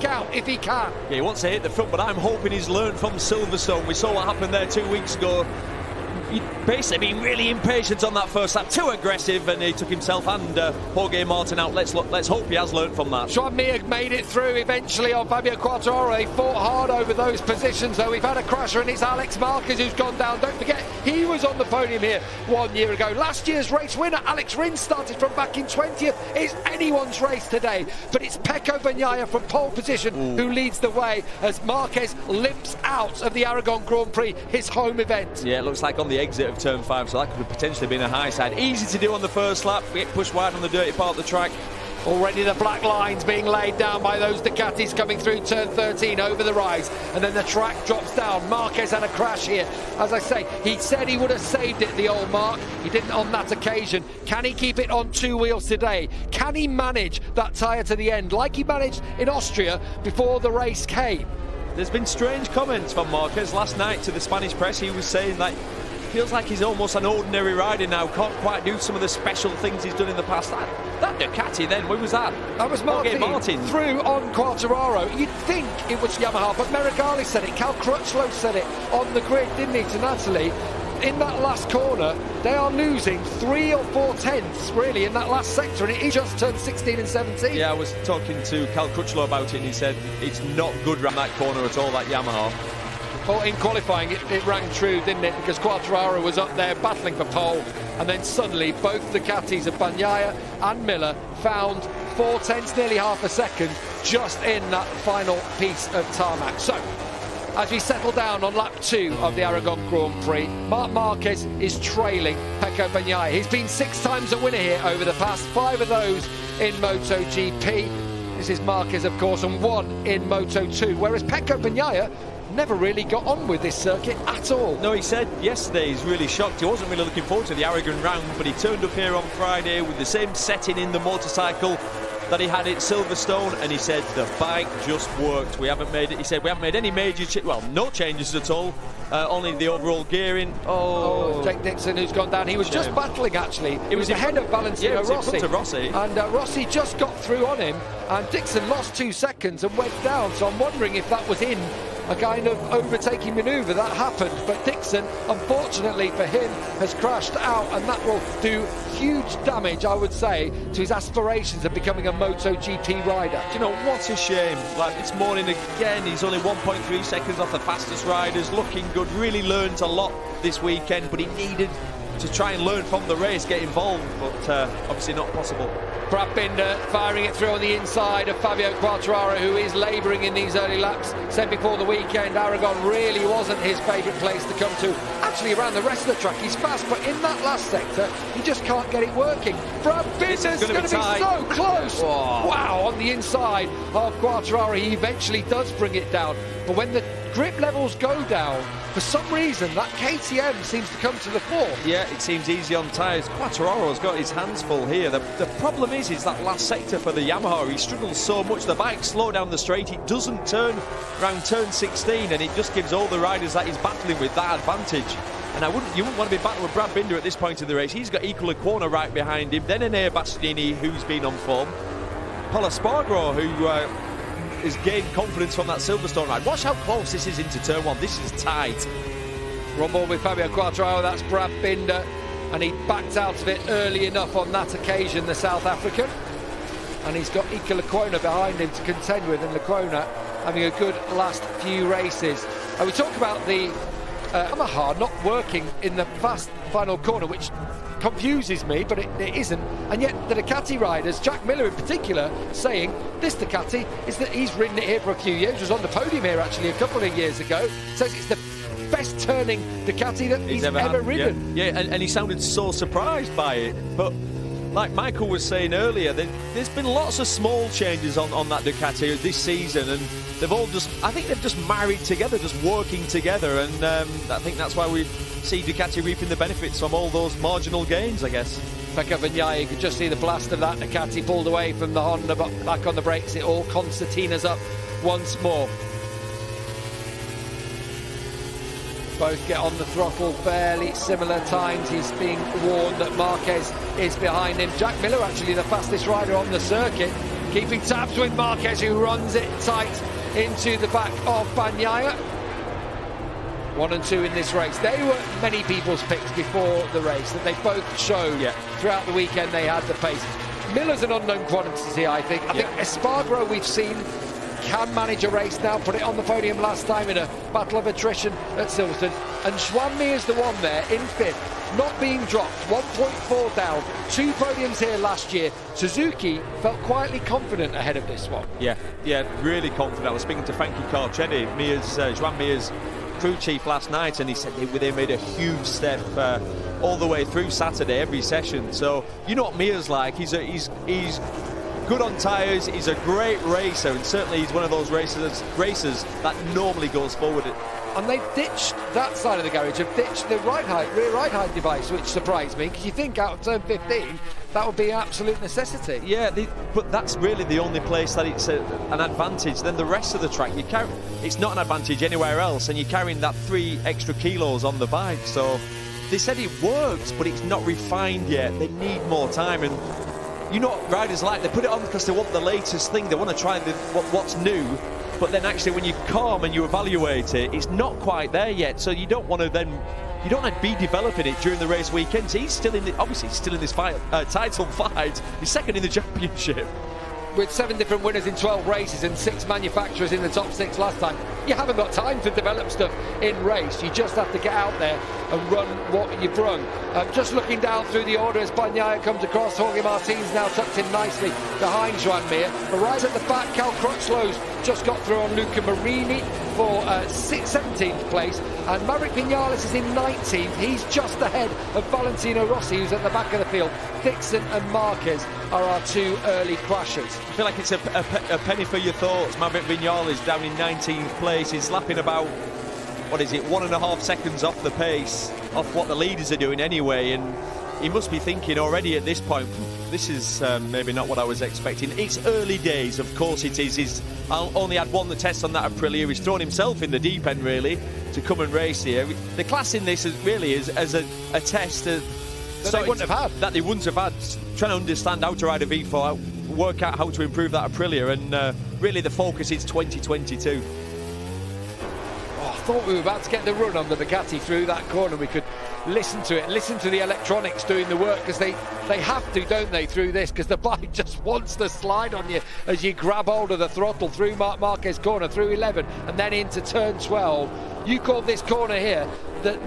out if he can. Yeah, he wants to hit the front, but I'm hoping he's learned from Silverstone. We saw what happened there 2 weeks ago. He'd basically been really impatient on that first lap, too aggressive, and he took himself and Jorge Martin out. Let's hope he has learned from that. Joan Mir made it through eventually on Fabio Quartararo. He fought hard over those positions, though. We've had a crasher, and it's Alex Marquez who's gone down. Don't forget, he was on the podium here 1 year ago. Last year's race winner, Alex Rins, started from back in 20th. It's anyone's race today, but it's Pecco Bagnaia from pole position who leads the way as Marquez limps out of the Aragon Grand Prix, his home event. Yeah, it looks like on the exit of turn 5, so that could have potentially been a high side. Easy to do on the first lap, get pushed wide on the dirty part of the track. Already the black lines being laid down by those Ducatis coming through turn 13 over the rise, and then the track drops down. Marquez had a crash here. As I say, he said he would have saved it, the old Mark. He didn't on that occasion. Can he keep it on 2 wheels today? Can he manage that tyre to the end like he managed in Austria before the race came? There's been strange comments from Marquez last night to the Spanish press. He was saying that feels like he's almost an ordinary rider now, can't quite do some of the special things he's done in the past. That Ducati then, when was that? That was Martin through on Quartararo. You'd think it was Yamaha, but Meregali said it, Cal Crutchlow said it on the grid, didn't he, to Natalie? In that last corner, they are losing 3 or 4 tenths, really, in that last sector, and it just turned 16 and 17. Yeah, I was talking to Cal Crutchlow about it, and he said it's not good around that corner at all, that Yamaha. Well, in qualifying, it rang true, didn't it? Because Quartararo was up there battling for pole, and then suddenly both Ducatis of Bagnaia and Miller found 4 tenths, nearly half a second, just in that final piece of tarmac. So, as we settle down on lap 2 of the Aragon Grand Prix, Marc Marquez is trailing Pecco Bagnaia. He's been 6 times a winner here over the past, 5 of those in MotoGP. This is Marquez, of course, and 1 in Moto2, whereas Pecco Bagnaia never really got on with this circuit at all. No, he said yesterday he's really shocked. He wasn't really looking forward to the Aragon round, but he turned up here on Friday with the same setting in the motorcycle that he had at Silverstone, and he said the bike just worked. We haven't made it. He said we haven't made any major, no changes at all. Only the overall gearing. Jake Dixon, who's gone down. He was just battling, actually. It was ahead of Valentino Rossi. And Rossi just got through on him, and Dixon lost 2 seconds and went down. So I'm wondering if that was in a kind of overtaking manoeuvre that happened. But Dixon, unfortunately for him, has crashed out, and that will do huge damage, I would say, to his aspirations of becoming a MotoGP rider. Do you know, what a shame. Like this morning again, he's only 1.3 seconds off the fastest riders, looking good, really learned a lot this weekend, but he needed to try and learn from the race, get involved, but obviously not possible. Brad Binder firing it through on the inside of Fabio Quartararo, who is labouring in these early laps. Said before the weekend, Aragon really wasn't his favourite place to come to. Actually, around the rest of the track, he's fast, but in that last sector, he just can't get it working. Brad Binder's going to be so close. Whoa. Wow, on the inside of Quartararo, he eventually does bring it down. But when the grip levels go down, for some reason, that KTM seems to come to the fore. Yeah, it seems easy on tyres. Quartararo's got his hands full here. The problem is that last sector for the Yamaha. He struggles so much. The bike slow down the straight. It doesn't turn around turn 16, and it just gives all the riders that he's battling with that advantage. And you wouldn't want to be battling with Brad Binder at this point in the race. He's got Equal Corner right behind him. Then Enea Bastianini, who's been on form. Pol Espargaro, who has gained confidence from that Silverstone ride. Watch how close this is into turn 1. This is tight. We're on board with Fabio Quartararo. That's Brad Binder, and he backed out of it early enough on that occasion, the South African. And he's got Ika Lecuona behind him to contend with, and Lecuona having a good last few races. And we talk about the Yamaha not working in the fast final corner, which confuses me, but it isn't. And yet the Ducati riders, Jack Miller in particular, saying this Ducati is that he's ridden it here for a few years, was on the podium here actually a couple of years ago, says it's the best turning Ducati that he's ever ridden. Yeah, and he sounded so surprised by it. But like Michael was saying earlier, there's been lots of small changes on that Ducati this season, and they've all I think they've just married together, just working together, and I think that's why we see Ducati reaping the benefits from all those marginal gains, I guess. Pecco Bagnaia, you could just see the blast of that Ducati pulled away from the Honda, but back on the brakes, it all concertinas up once more. Both get on the throttle fairly similar times. He's being warned that Marquez is behind him. Jack Miller, actually the fastest rider on the circuit, keeping tabs with Marquez, who runs it tight into the back of Bagnaia. 1 and 2 in this race. They were many people's picks before the race, that they both showed throughout the weekend they had the pace. Miller's an unknown quantity, I think. I think Espargaro, we've seen, can manage a race now, put it on the podium last time in a battle of attrition at Silverstone. And Joan Mir's the one there in 5th, not being dropped, 1.4 down, 2 podiums here last year. Suzuki felt quietly confident ahead of this one. Yeah, really confident. I was speaking to Frankie Carcetti, Joan Mir's crew chief last night, and he said they made a huge step all the way through Saturday, every session. So you know what Mir's like. He's good on tyres, he's a great racer, and certainly he's one of those racers that normally goes forward. And they've ditched that side of the garage, have ditched the rear ride height device, which surprised me, because you think out of turn 15 that would be an absolute necessity. Yeah, but that's really the only place that it's an advantage. Then the rest of the track, it's not an advantage anywhere else, and you're carrying that 3 extra kilos on the bike. So they said it works, but it's not refined yet. They need more time, and you know what riders like, they put it on because they want the latest thing, they want to try what's new, but then actually when you calm and you evaluate it, it's not quite there yet. So you don't want to be developing it during the race weekend. So he's still in this title fight. He's second in the championship. With 7 different winners in 12 races and 6 manufacturers in the top 6 last time, you haven't got time to develop stuff in race. You just have to get out there and run what you've run. Just looking down through the order as Bagnaia comes across, Jorge Martin's now tucked in nicely behind Joan Mir. But right at the back, Cal Crutchlow's just got through on Luca Marini for 17th place, and Maverick Vinales is in 19th. He's just ahead of Valentino Rossi, who's at the back of the field. Dixon and Marquez are our 2 early crashers. I feel like it's a penny for your thoughts. Maverick Vinales down in 19th place. He's lapping about, 1.5 seconds off the pace, off what the leaders are doing anyway, and he must be thinking already at this point, this is maybe not what I was expecting. It's early days, of course it is. He's only had 1 test on that Aprilia. He's thrown himself in the deep end, really, to come and race here. The class in this is as a test that they wouldn't have had. Trying to understand how to ride a V4, work out how to improve that Aprilia, and really the focus is 2022. I thought we were about to get the run on the Ducati through that corner. We could listen to it, listen to the electronics doing the work, because they have to, don't they, through this, because the bike just wants to slide on you as you grab hold of the throttle through Marc Marquez corner, through 11, and then into turn 12. You called this corner here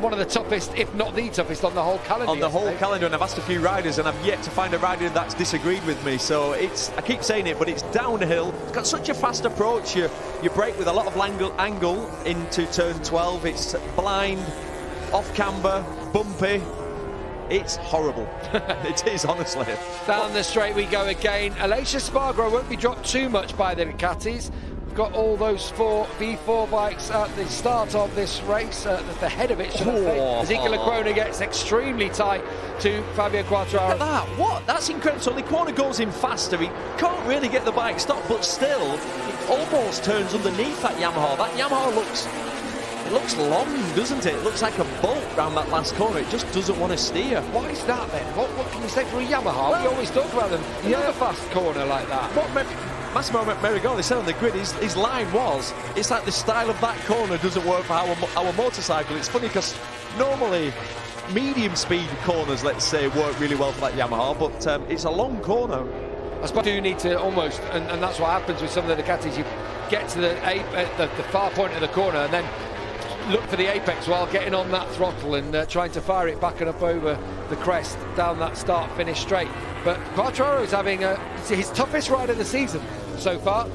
one of the toughest, if not the toughest, on the whole calendar. On the whole calendar, and I've asked a few riders, and I've yet to find a rider that's disagreed with me. So I keep saying it, but it's downhill. It's got such a fast approach. You brake with a lot of angle into turn 12. It's blind, off camber, bumpy. It's horrible. It is, honestly. Down the straight we go again. Aleix Espargaro won't be dropped too much by the Ducatis. Got all those 4 V4 bikes at the start of this race, at the head of it, should I say, as Lecuona gets extremely tight to Fabio Quartararo. Look at that, what? That's incredible. So Lecuona goes in faster, he can't really get the bike stopped, but still, it almost turns underneath that Yamaha. That Yamaha looks long, doesn't it? It looks like a bolt round that last corner. It just doesn't want to steer. Why is that then? What can you say for a Yamaha? Well, we always talk about them. Never fast corner like that. Massimo Merigoli said on the grid, his line was, it's like the style of that corner doesn't work for our motorcycle. It's funny because normally medium speed corners, let's say, work really well for that Yamaha, but it's a long corner. I suppose you need to almost, and that's what happens with some of the Ducatis, you get to the far point of the corner and then look for the apex while getting on that throttle and trying to fire it back and up over the crest down that start-finish straight. But Quartararo is having his toughest ride of the season so far.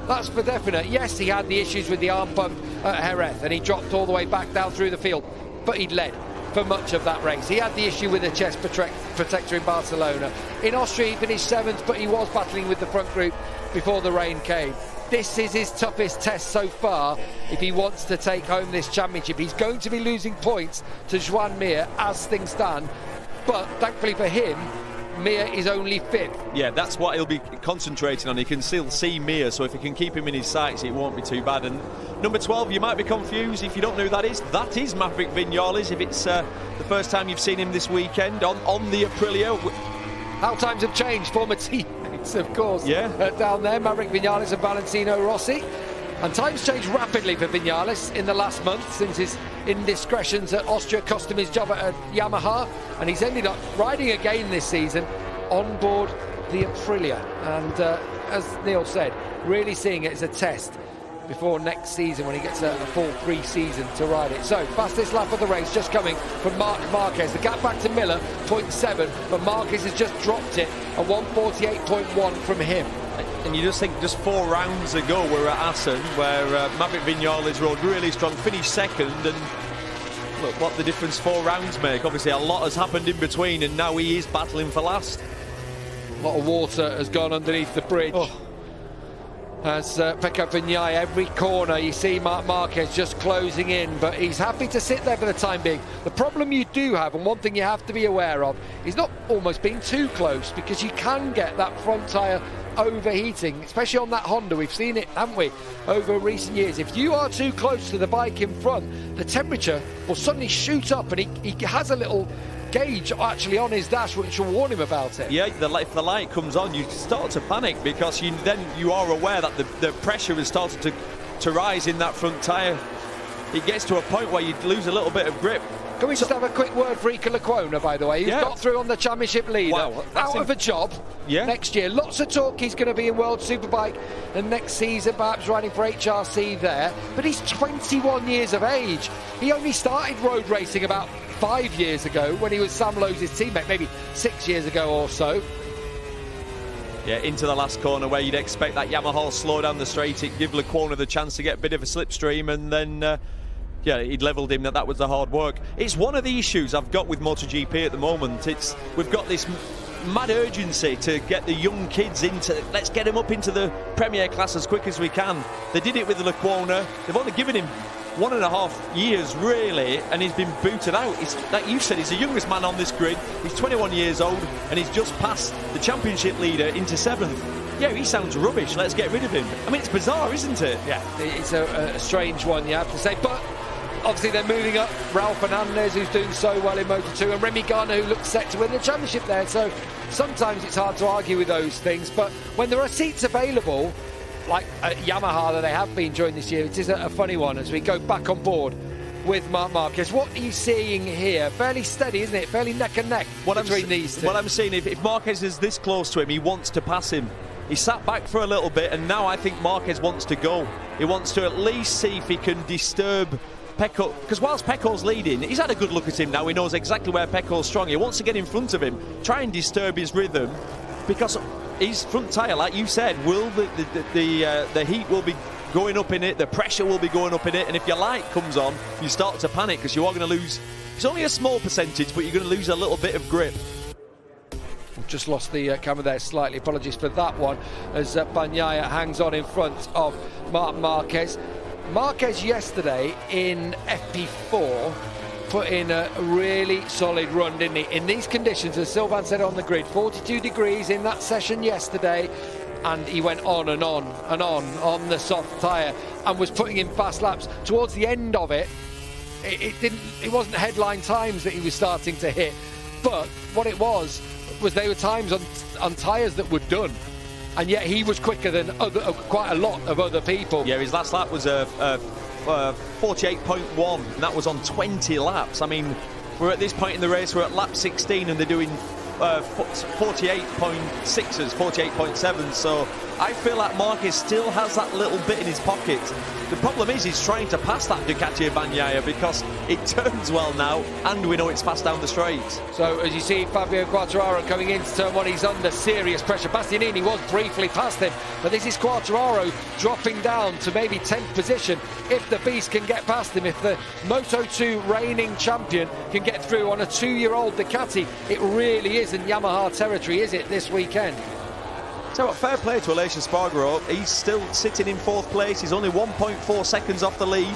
That's for definite. Yes, he had the issues with the arm pump at Jerez and he dropped all the way back down through the field, but he'd led for much of that race. He had the issue with the chest protector in Barcelona. In Austria he finished 7th, but he was battling with the front group before the rain came. This is his toughest test so far if he wants to take home this championship. He's going to be losing points to Joan Mir as things stand, but thankfully for him, Mir is only 5th. Yeah, that's what he'll be concentrating on. He can still see Mir, so if he can keep him in his sights, it won't be too bad. And number 12, you might be confused if you don't know who that is Maverick Vinales. If it's the first time you've seen him this weekend on the Aprilia. How times have changed. Former team teammates, of course. Yeah. Down there, Maverick Vinales and Valentino Rossi. And times changed rapidly for Vinales in the last month since his indiscretions at Austria cost him his job at Yamaha, and he's ended up riding again this season on board the Aprilia. And as Neil said, really seeing it as a test before next season when he gets a full pre-season to ride it. So, fastest lap of the race just coming from Marc Marquez. The gap back to Miller, 0.7, but Marquez has just dropped it at 1:48.1 from him. And you just think just 4 rounds ago we were at Assen where Maverick Vinales rode really strong, finished second, and look what the difference 4 rounds make. Obviously a lot has happened in between and now he is battling for last. A lot of water has gone underneath the bridge. As Pecco Bagnaia, every corner you see Marc Marquez just closing in, but he's happy to sit there for the time being. The problem you do have, and one thing you have to be aware of, is not almost being too close, because you can get that front tyre overheating, especially on that Honda. We've seen it, haven't we, over recent years. If you are too close to the bike in front, the temperature will suddenly shoot up, and he has a little gauge actually on his dash which will warn him about it. Yeah, if the light comes on, you start to panic because you are aware that the pressure has started to rise in that front tyre. It gets to a point where you lose a little bit of grip. Can we just have a quick word for Iker Lecuona, by the way? He's got through on the championship leader. Wow, out of a job next year. Lots of talk he's going to be in World Superbike the next season, perhaps riding for HRC there. But he's 21 years of age. He only started road racing about 5 years ago when he was Sam Lowe's teammate, maybe 6 years ago or so. Yeah, into the last corner where you'd expect that Yamaha slow down the straight, it give Lecuona the chance to get a bit of a slipstream, and then yeah, he'd levelled him that was the hard work. It's one of the issues I've got with MotoGP at the moment. We've got this mad urgency to get the young kids into, let's get them up into the Premier class as quick as we can. They did it with Lecuona. They've only given him 1.5 years really, and he's been booted out. Like you said, he's the youngest man on this grid. He's 21 years old and he's just passed the championship leader into 7th. Yeah, he sounds rubbish, let's get rid of him. I mean, it's bizarre, isn't it? Yeah, it's a strange one, you have to say, but obviously they're moving up Raul Fernandez, who's doing so well in Moto2, and Remy Gardner, who looks set to win the championship there. So sometimes it's hard to argue with those things, but when there are seats available like at Yamaha that they have been during this year, it is a funny one as we go back on board with Marc Marquez. What are you seeing here? Fairly steady, isn't it? Fairly neck and neck between these two. What I'm seeing, if Marquez is this close to him, he wants to pass him. He sat back for a little bit, and now I think Marquez wants to go. He wants to at least see if he can disturb Pecco, because whilst Pecco's leading, he's had a good look at him now. He knows exactly where Pecco's strong. He wants to get in front of him, try and disturb his rhythm, because his front tyre, like you said, will the heat will be going up in it, the pressure will be going up in it, and if your light comes on, you start to panic because you are going to lose. It's only a small percentage, but you're going to lose a little bit of grip. Just lost the camera there slightly. Apologies for that one as Bagnaia hangs on in front of Marc Marquez. Marquez yesterday in FP4 put in a really solid run, didn't he? In these conditions, as Sylvain said on the grid, 42 degrees in that session yesterday, and he went on and on and on the soft tyre and was putting in fast laps. Towards the end of it, it wasn't headline times that he was starting to hit, but what it was they were times on tyres that were done, and yet he was quicker than quite a lot of other people. Yeah, his last lap was 48.1, and that was on 20 laps. I mean, we're at this point in the race, we're at lap 16 and they're doing 48.6s, 48.7s, so I feel like Marquez still has that little bit in his pocket. The problem is he's trying to pass that Ducati Bagnaia because it turns well now and we know it's fast down the straight. So as you see Fabio Quartararo coming into turn 1, he's under serious pressure. Bastianini was briefly past him, but this is Quartararo dropping down to maybe 10th position if the beast can get past him, if the Moto2 reigning champion can get through on a 2-year-old Ducati. It really isn't Yamaha territory, is it, this weekend? So fair play to Aleix Espargaro. He's still sitting in 4th place. He's only 1.4 seconds off the lead.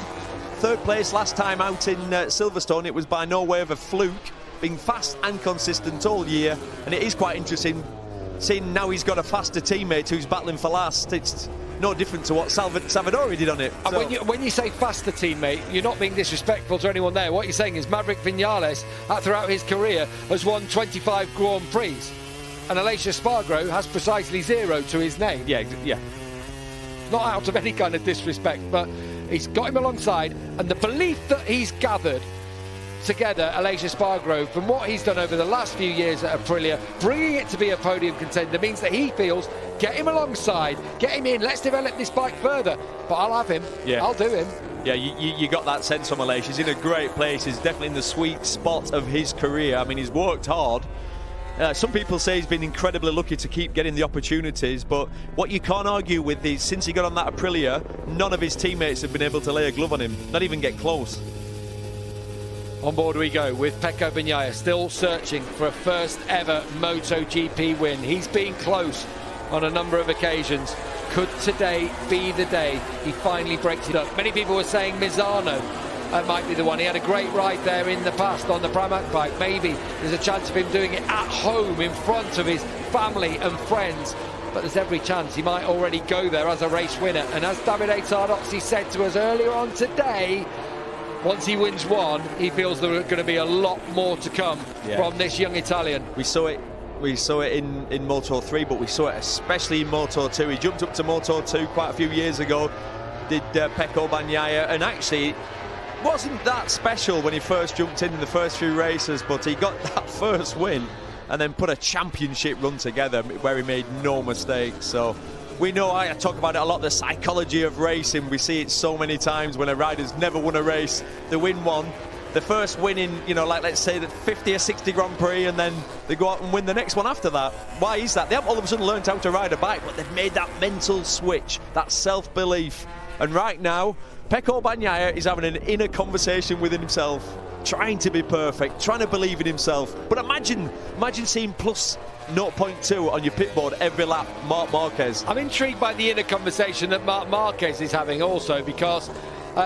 3rd place last time out in Silverstone. It was by no way of a fluke, being fast and consistent all year. And it is quite interesting seeing now he's got a faster teammate who's battling for last. It's no different to what Savadori did on it. So. When you say faster teammate, you're not being disrespectful to anyone there. What you're saying is Maverick Vinales, throughout his career, has won 25 Grand Prix. and Aleix Espargaro has precisely 0 to his name. Yeah. Not out of any kind of disrespect, but he's got him alongside, and the belief that he's gathered together, Aleix Espargaro, from what he's done over the last few years at Aprilia, bringing it to be a podium contender, means that he feels, get him alongside, get him in, let's develop this bike further, but I'll have him, I'll do him. Yeah, you got that sense from Aleix. He's in a great place. He's definitely in the sweet spot of his career. I mean, he's worked hard. Some people say he's been incredibly lucky to keep getting the opportunities, but what you can't argue with is, since he got on that Aprilia, none of his teammates have been able to lay a glove on him, not even get close. On board we go with Pecco Bagnaia, still searching for a first ever MotoGP win. He's been close on a number of occasions. Could today be the day he finally breaks it up? Many people were saying Misano might be the one. He had a great ride there in the past on the Pramac bike. Maybe there's a chance of him doing it at home in front of his family and friends. But there's every chance he might already go there as a race winner. And as Davide Tardozzi said to us earlier on today, once he wins one, he feels there are going to be a lot more to come from this young Italian. We saw it in Moto 3, but we saw it especially in Moto 2. He jumped up to Moto 2 quite a few years ago, did Pecco Bagnaia, and actually wasn't that special when he first jumped in the first few races, but he got that first win and then put a championship run together where he made no mistakes. So we know, I talk about it a lot, the psychology of racing. We see it so many times when a rider's never won a race, they win one, the first win in, you know, like let's say the 50 or 60 Grand Prix, and then they go out and win the next one after that. Why is that? They haven't all of a sudden learned how to ride a bike, but they've made that mental switch, that self-belief. And right now, Pecco Bagnaia is having an inner conversation within himself, trying to be perfect, trying to believe in himself. But imagine seeing plus 0.2 on your pit board every lap, Marc Marquez. I'm intrigued by the inner conversation that Marc Marquez is having also, because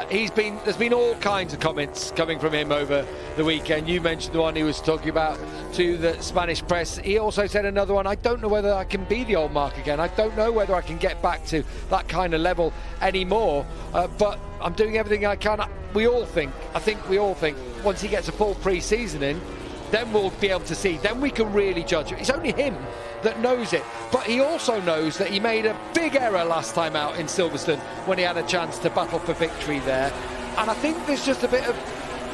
there's been all kinds of comments coming from him over the weekend. You mentioned the one he was talking about to the Spanish press. He also said another one, I don't know whether I can be the old Marc again. I don't know whether I can get back to that kind of level anymore, but I'm doing everything I can. I think we all think once he gets a full pre-season in, then we'll be able to see, then we can really judge it. It's only him that knows it, but he also knows that he made a big error last time out in Silverstone when he had a chance to battle for victory there. And I think there's just a bit of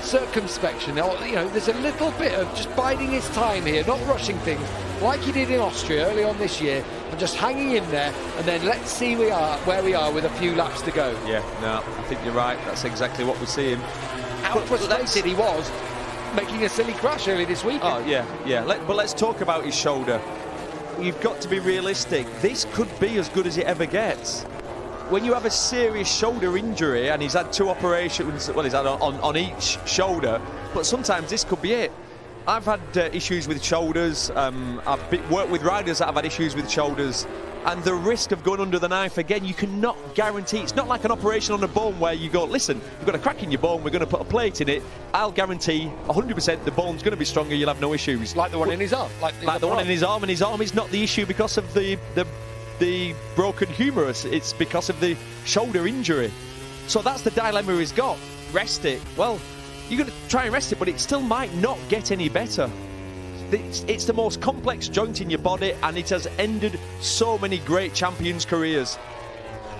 circumspection, you know, there's a little bit of just biding his time here, not rushing things like he did in Austria early on this year, and just hanging in there, and then let's see where we are with a few laps to go. Yeah, no, I think you're right. That's exactly what we're seeing. How frustrated he was making a silly crash early this weekend. Oh, yeah. But let's talk about his shoulder. You've got to be realistic. This could be as good as it ever gets. When you have a serious shoulder injury, and he's had 2 operations, well, he's had on each shoulder, but sometimes this could be it. I've had issues with shoulders. I've worked with riders that have had issues with shoulders, and the risk of going under the knife again, you cannot guarantee. It's not like an operation on a bone where you go, listen, you've got a crack in your bone, we're going to put a plate in it. I'll guarantee 100% the bone's going to be stronger, you'll have no issues. Like the one in his arm. Like the one in his arm, and his arm is not the issue because of the broken humerus. It's because of the shoulder injury. So that's the dilemma he's got. Rest it. Well, you're going to try and rest it, but it still might not get any better. It's the most complex joint in your body, and it has ended so many great champions' careers.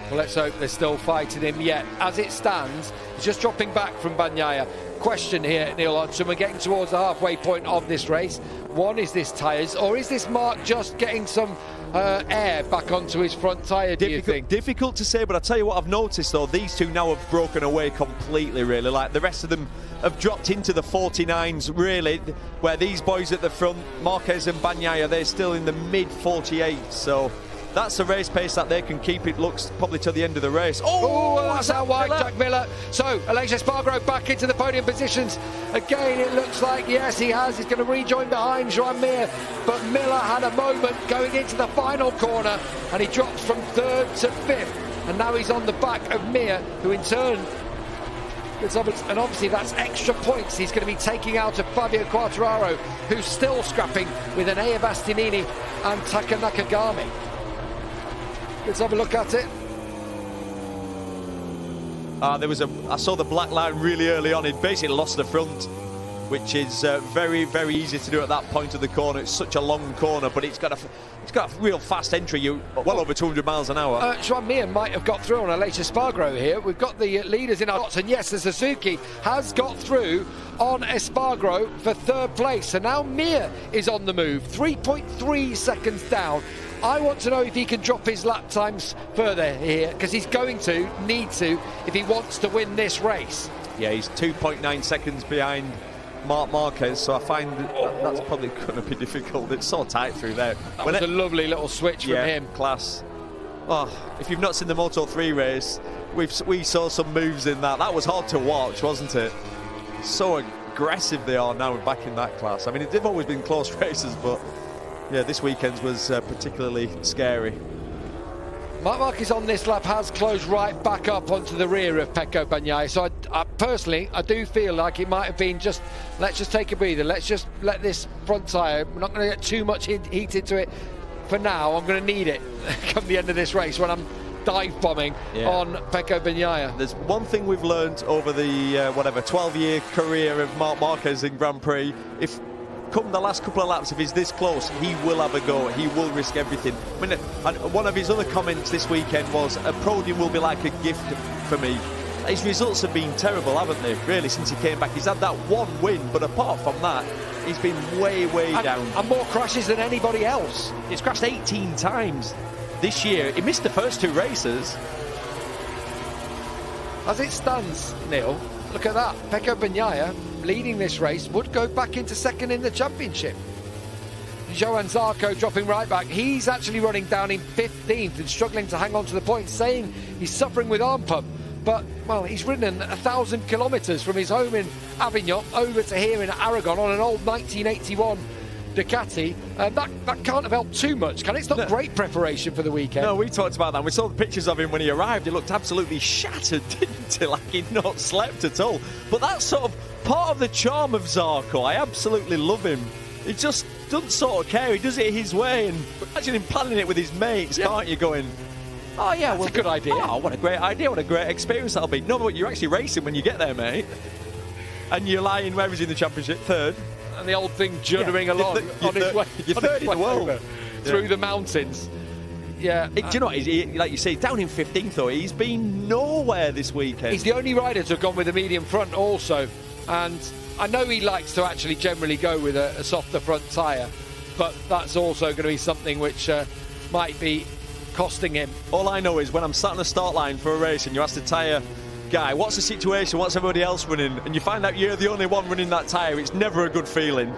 Well, let's hope they're still fighting him yet. As it stands, he's just dropping back from Bagnaia. Question here, Neil Hodgson. We're getting towards the halfway point of this race. One, is this tyres, or is this Marc just getting some air back onto his front tyre, do you think? Difficult to say, but I'll tell you what I've noticed, though. These two now have broken away completely, really. Like, the rest of them have dropped into the 49s, really, where these boys at the front, Marquez and Bagnaia, they're still in the mid-48s, so that's the race pace that they can keep, it looks, probably to the end of the race. Oh, that's out wide, Jack Miller. So, Aleix Espargaro back into the podium positions. Again, it looks like, yes, he has. He's going to rejoin behind Joan Mir. But Miller had a moment going into the final corner, and he drops from 3rd to 5th. And now he's on the back of Mir, who in turn, and obviously that's extra points he's going to be taking out of Fabio Quartararo, who's still scrapping with an Ea Bastianini and Taka Nakagami. Let's have a look at it. I saw the black line really early on. It basically lost the front. which is very, very easy to do at that point of the corner. It's such a long corner, but it's got a real fast entry. You well over 200 miles an hour. Joan Mir might have got through on a late Espargaro here. We've got the leaders in our dots, and yes, the Suzuki has got through on Espargaro for third place. So now Mir is on the move, 3.3 seconds down. I want to know if he can drop his lap times further here, because he's going to need to if he wants to win this race. Yeah, he's 2.9 seconds behind Marc Marquez, so I find that's probably going to be difficult. It's so tight through there. That was a lovely little switch from him. Class. Oh, if you've not seen the Moto3 race, we saw some moves in that. That was hard to watch, wasn't it? So aggressive they are now back in that class. I mean, they've always been close races, but yeah, this weekend's was particularly scary. Marc Marquez on this lap has closed right back up onto the rear of Pecco Bagnaia. So I personally do feel like it might have been just, let's just take a breather. Let's just let this front tyre, we're not going to get too much heat into it for now. I'm going to need it come the end of this race when I'm dive bombing on Pecco Bagnaia. There's one thing we've learned over the 12-year career of Marc Marquez in Grand Prix. If come the last couple of laps, if he's this close, he will have a go. He will risk everything. I mean, and one of his other comments this weekend was, a podium will be like a gift for me. His results have been terrible, haven't they, really, since he came back. He's had that one win, but apart from that, he's been way down. And more crashes than anybody else. He's crashed 18 times this year. He missed the first 2 races. As it stands, Neil, look at that. Pecco Bagnaia, leading this race, would go back into second in the championship. Johann Zarco dropping right back. He's actually running down in 15th and struggling to hang on to the points, saying he's suffering with arm pump. But, well, he's ridden 1,000 kilometres from his home in Avignon over to here in Aragon on an old 1981 Ducati. That can't have helped too much, can it? It's not great preparation for the weekend. No, we talked about that. We saw the pictures of him when he arrived. He looked absolutely shattered, didn't he? Like he'd not slept at all. But that's sort of part of the charm of Zarco. I absolutely love him. He just doesn't sort of care. He does it his way. And imagine him planning it with his mates, can't you? Going, oh yeah, that's a good idea. Oh, what a great idea. What a great experience that'll be. No, but you're actually racing when you get there, mate. And you're lying where he's in the championship, third. And the old thing juddering along on his way, third in the world through the mountains. Yeah. Do you know what? Like you say, down in 15th though. He's been nowhere this weekend. He's the only rider to have gone with a medium front also. And I know he likes to actually generally go with a softer front tyre, but that's also going to be something which might be costing him. All I know is when I'm sat on the start line for a race and you ask the tyre guy, what's the situation, what's everybody else running, and you find out you're the only one running that tyre, it's never a good feeling.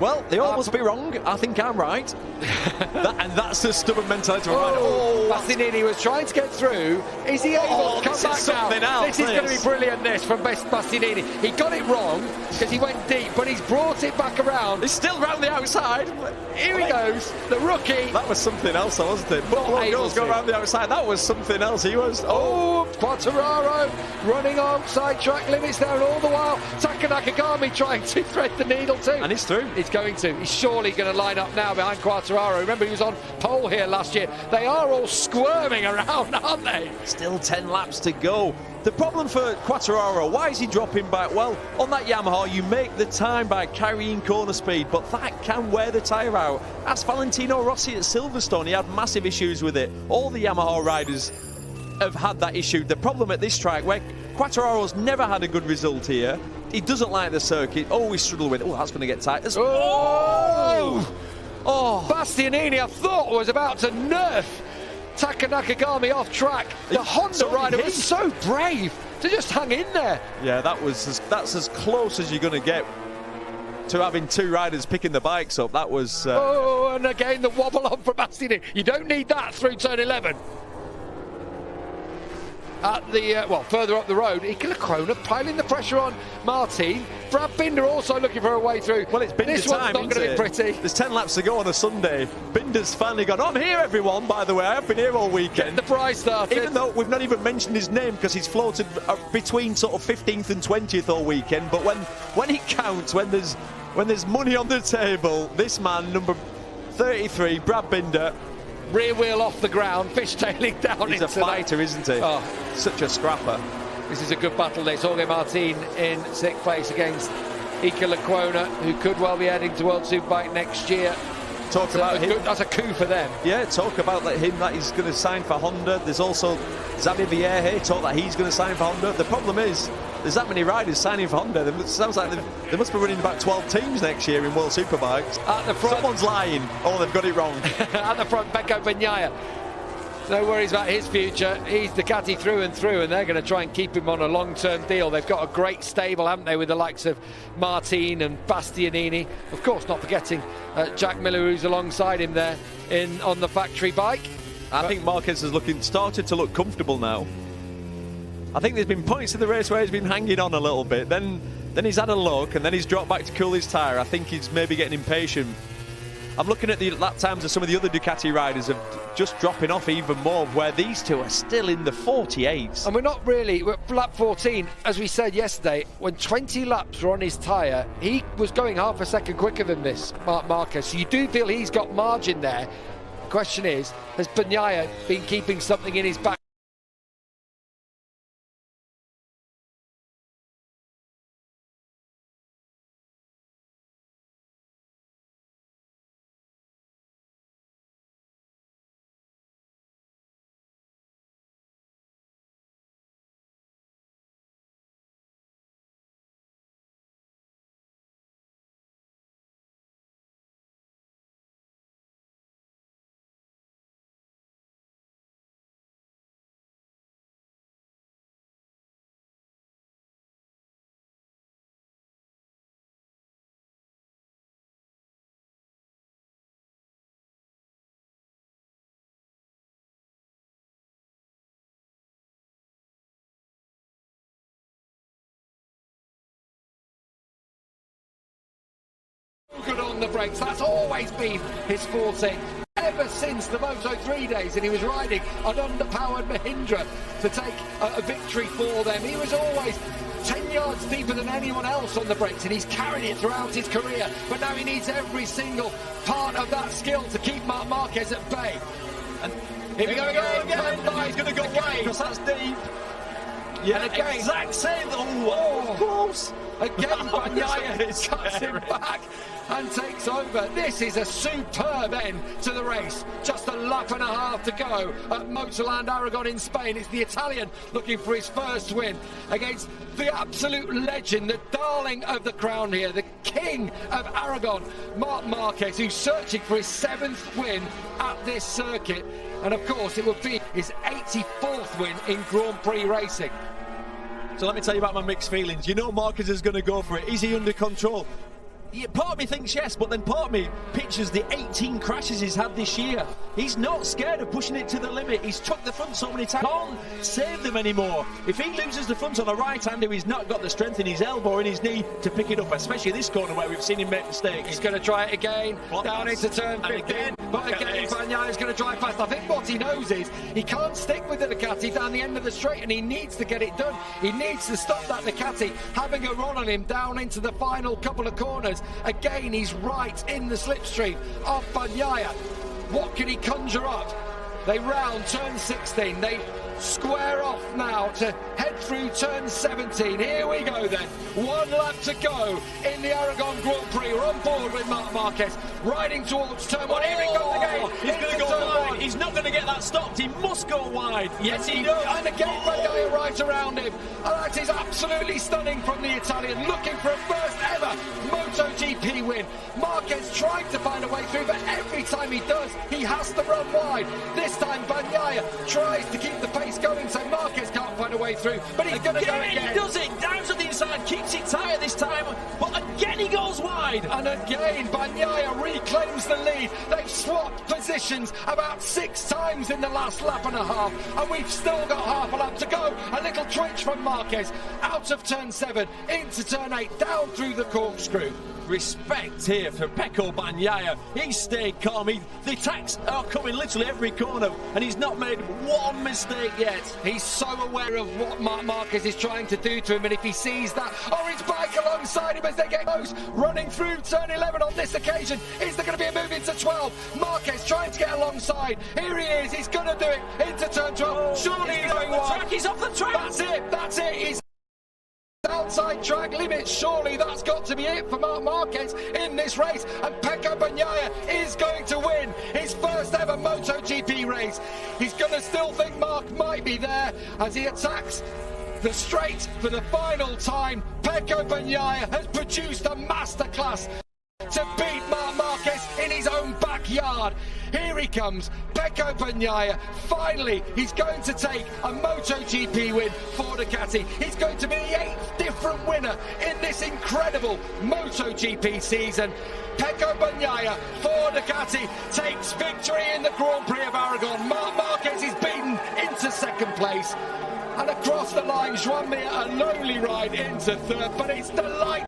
Well, they all must be wrong. I think I'm right. And that's the stubborn mentality of a rider. Oh, Bastianini was trying to get through. Is he able to come back now? This is going to be brilliant, this, from Bastianini. He got it wrong because he went deep, but he's brought it back around. He's still round the outside. Here he goes, the rookie. That was something else, wasn't it? But goes go around the outside. That was something else. He was. Quartararo running outside track limits there, and all the while Taka Nakagami trying to thread the needle too. And he's through. He's going to. He's surely going to line up now behind Quartararo. Remember, he was on pole here last year. They are all squirming around, aren't they? Still 10 laps to go. The problem for Quartararo, why is he dropping back? Well, on that Yamaha, you make the time by carrying corner speed, but that can wear the tyre out. Ask Valentino Rossi at Silverstone. He had massive issues with it. All the Yamaha riders have had that issue. The problem at this track, where Quartararo's never had a good result here, he doesn't like the circuit, always struggle with it. Oh, that's going to get tight. Bastianini, I thought, was about to nerf Taka Nakagami off track. The Honda rider was so brave to just hang in there. Yeah, that's as close as you're going to get to having 2 riders picking the bikes up. That was... and again, the wobble on from Bastianini. You don't need that through turn 11. At the, further up the road, Leclerc piling the pressure on Martin. Brad Binder also looking for a way through. Well, it's Binder's time, not going to be pretty. There's 10 laps to go on a Sunday. Binder's finally gone, I'm here, everyone, by the way. I've been here all weekend. Get the prize started. Even though we've not even mentioned his name because he's floated between sort of 15th and 20th all weekend. But when it counts, when there's money on the table, this man, number 33, Brad Binder, rear wheel off the ground, fishtailing down. He's a fighter, isn't he? Oh. Such a scrapper. This is a good battle, this. Jorge Martin in 6th place against Iker Lecuona, who could well be heading to World Superbike next year. Talk about him. That's a coup for them. Yeah, talk about him that he's going to sign for Honda. There's also Xavier Vierge, talk that he's going to sign for Honda. The problem is, there's that many riders signing for Honda. It sounds like they must be running about 12 teams next year in World Superbikes. At the front, someone's lying. Oh, they've got it wrong. At the front, Pecco Bagnaia. No worries about his future. He's Ducati through and through, and they're going to try and keep him on a long-term deal. They've got a great stable, haven't they, with the likes of Martin and Bastianini. Of course, not forgetting Jack Miller, who's alongside him there on the factory bike. I think Marquez has started to look comfortable now. I think there's been points in the race where he's been hanging on a little bit. Then he's had a look, and then he's dropped back to cool his tyre. I think he's maybe getting impatient. I'm looking at the lap times of some of the other Ducati riders of just dropping off even more, where these two are still in the 48s. And we're lap 14, as we said yesterday, when 20 laps were on his tyre, he was going half a second quicker than this, Marc Marquez. So you do feel he's got margin there. The question is, has Bagnaia been keeping something in his back? Good on the brakes. That's always been his forte ever since the Moto3 days, and he was riding an underpowered Mahindra to take a victory for them. He was always 10 yards deeper than anyone else on the brakes, and he's carried it throughout his career. But now he needs every single part of that skill to keep Marc Marquez at bay. And here we go again. He's going to go wide because that's deep. Yeah, and again, exact same. Oh, close. Again, Bagnaia cuts him back and takes over. This is a superb end to the race. Just a lap and a half to go at Motorland Aragon in Spain. It's the Italian looking for his first win against the absolute legend, the darling of the crown here, the king of Aragon, Marc Marquez, who's searching for his 7th win at this circuit. And of course, it would be his 84th win in Grand Prix racing. So let me tell you about my mixed feelings. You know Marquez is going to go for it. Is he under control? Yeah, part of me thinks yes, but then part of me pictures the 18 crashes he's had this year. He's not scared of pushing it to the limit. He's took the front so many times. Can't save them anymore. If he loses the front on the right-hander, he's not got the strength in his elbow or in his knee to pick it up, especially this corner where we've seen him make mistakes. He's going to try it again, down into turn 15. But again, Bagnaia is going to drive past. I think what he knows is he can't stick with the Ducati down the end of the straight, and he needs to get it done. He needs to stop that Ducati having a run on him down into the final couple of corners. Again, he's right in the slipstream of Bagnaia. What can he conjure up? They round turn 16. They square off now to head through turn 17. Here we go then. 1 lap to go in the Aragon Grand Prix. We're on board with Marc Marquez, riding towards turn 1. Here he comes again. He's going to go wide. He's not going to get that stopped. He must go wide. Yes, he does. And again, Bagnaia right around him. And that is absolutely stunning from the Italian, looking for a first ever MotoGP win. Marquez trying to find a way through, but every time he does, he has to run wide. This time, Bagnaia tries to keep the pace going, so Marquez can't find a way through, but he's going to go again. He does it, down to the inside, keeps it tight this time, but again he goes wide. And again, Bagnaia reclaims the lead. They've swapped positions about 6 times in the last lap and a half, and we've still got half a lap to go. A little twitch from Marquez, out of turn 7, into turn 8, down through the corkscrew. respect here for Pecco Bagnaia. He stayed calm. The attacks are coming literally every corner, and he's not made one mistake yet. He's so aware of what Marc Marquez is trying to do to him, and if he sees that orange bike alongside him as they get close, running through turn 11 on this occasion, is there going to be a move into 12? Marquez trying to get alongside. Here he is. He's going to do it into turn 12. Surely he's going wide. He's off the track. That's it. He's outside track limits. Surely that's got to be it for Marc Marquez in this race, and Pecco Bagnaia is going to win his first ever MotoGP race. He's going to still think Marc might be there as he attacks the straight for the final time. Pecco Bagnaia has produced a masterclass to beat Marc Marquez in his own backyard. Here he comes, Pecco Bagnaia. Finally, he's going to take a MotoGP win for Ducati. He's going to be the 8th different winner in this incredible MotoGP season. Pecco Bagnaia for Ducati takes victory in the Grand Prix of Aragon. Marc Marquez is beaten into second place. And across the line, Joan Mir, a lonely ride into third, but it's delightful